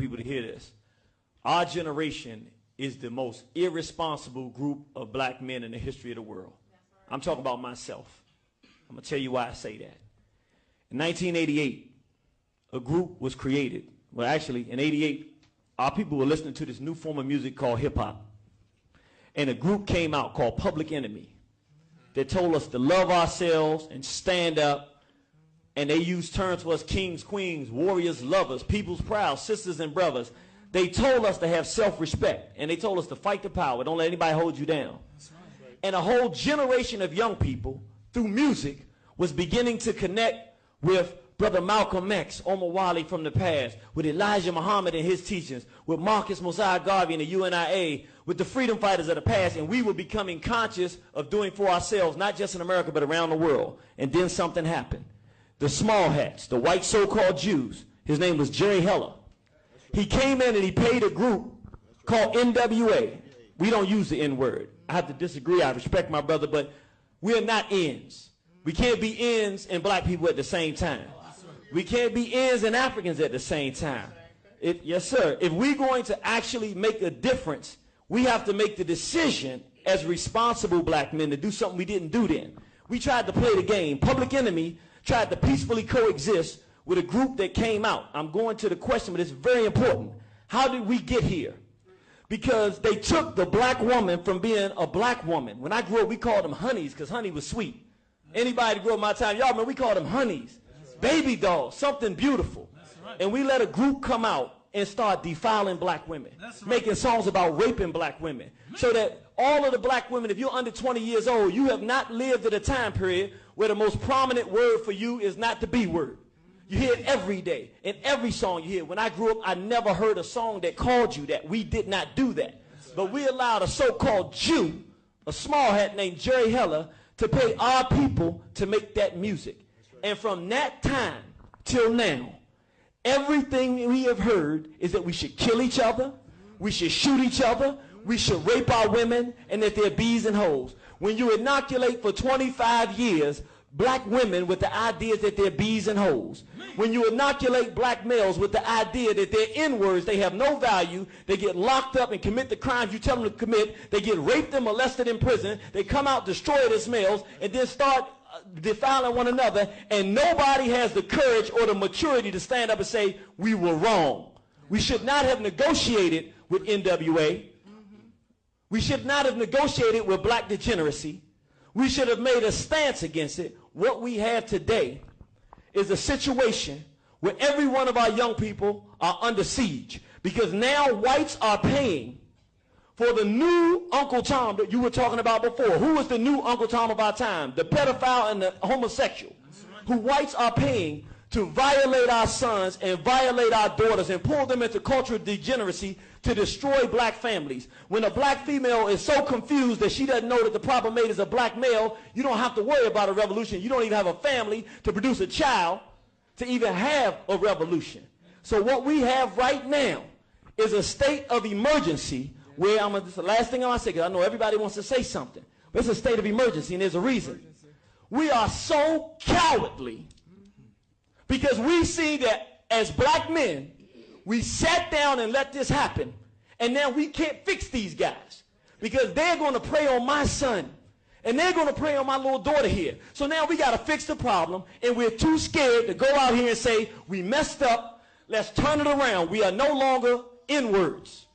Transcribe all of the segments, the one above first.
people to hear this. Our generation is the most irresponsible group of black men in the history of the world. I'm talking about myself. I'm going to tell you why I say that. In 1988, a group was created. Well, actually, in 88, our people were listening to this new form of music called hip-hop. And a group came out called Public Enemy that told us to love ourselves and stand up. And they used terms for us: kings, queens, warriors, lovers, people's proud, sisters and brothers. They told us to have self-respect, and they told us to fight the power. Don't let anybody hold you down. Right. And a whole generation of young people, through music, was beginning to connect with Brother Malcolm X, Omar Wally from the past, with Elijah Muhammad and his teachings, with Marcus Mosiah Garvey and the UNIA, with the freedom fighters of the past, and we were becoming conscious of doing for ourselves, not just in America, but around the world. And then something happened. The small hats, the white so-called Jews, his name was Jerry Heller. He came in and he paid a group called NWA. We don't use the N-word. I have to disagree. I respect my brother, but we're not ends. We can't be ends and black people at the same time. We can't be ends and Africans at the same time. Yes, sir. If we're going to actually make a difference, we have to make the decision as responsible black men to do something we didn't do then. We tried to play the game. Public Enemy tried to peacefully coexist with a group that came out. I'm going to the question, but it's very important. How did we get here? Because they took the black woman from being a black woman. When I grew up, we called them honeys because honey was sweet. Anybody grew up my time, y'all remember, we called them honeys. Baby dolls, something beautiful. And we let a group come out and start defiling black women, making songs about raping black women, so that all of the black women, if you're under 20 years old, you have not lived at a time period where the most prominent word for you is not the B word. You hear it every day. In every song you hear. When I grew up, I never heard a song that called you that. We did not do that. But we allowed a so-called Jew, a small hat named Jerry Heller, to pay our people to make that music. And from that time till now, everything we have heard is that we should kill each other, we should shoot each other, we should rape our women, and that they're bees and hoes. When you inoculate for 25 years black women with the idea that they're bees and hoes, when you inoculate black males with the idea that they're N-words, they have no value, they get locked up and commit the crimes you tell them to commit, they get raped and molested in prison, they come out destroyed as males, and then start defiling one another, and nobody has the courage or the maturity to stand up and say, we were wrong. We should not have negotiated with NWA. We should not have negotiated with black degeneracy. We should have made a stance against it. What we have today is a situation where every one of our young people are under siege, because now whites are paying for the new Uncle Tom that you were talking about before. Who was the new Uncle Tom of our time? The pedophile and the homosexual, who whites are paying to violate our sons and violate our daughters and pull them into cultural degeneracy to destroy black families. When a black female is so confused that she doesn't know that the proper mate is a black male, you don't have to worry about a revolution. You don't even have a family to produce a child to even have a revolution. So what we have right now is a state of emergency where this is the last thing I want to say, because I know everybody wants to say something, but it's a state of emergency, and there's a reason. We are so cowardly because we see that as black men, we sat down and let this happen, and now we can't fix these guys because they're going to prey on my son, and they're going to prey on my little daughter here. So now we got to fix the problem, and we're too scared to go out here and say, we messed up, let's turn it around. We are no longer N-words.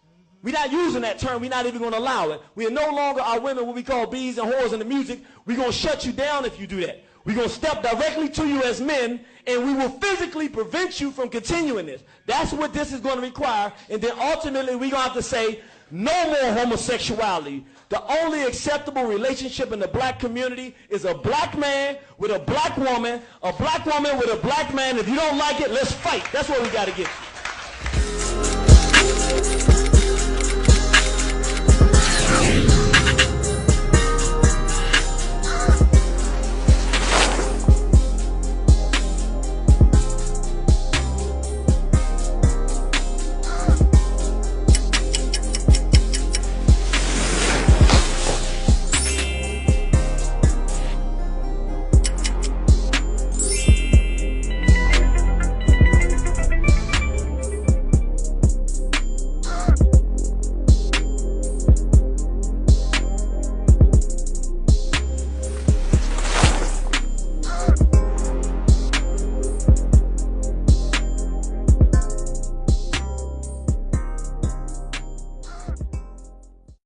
We're not using that term. We're not even going to allow it. We are no longer our women what we call bees and whores in the music. We're going to shut you down if you do that. We're going to step directly to you as men, and we will physically prevent you from continuing this. That's what this is going to require. And then ultimately we're going to have to say, no more homosexuality. The only acceptable relationship in the black community is a black man with a black woman with a black man. If you don't like it, let's fight. That's what we got to get.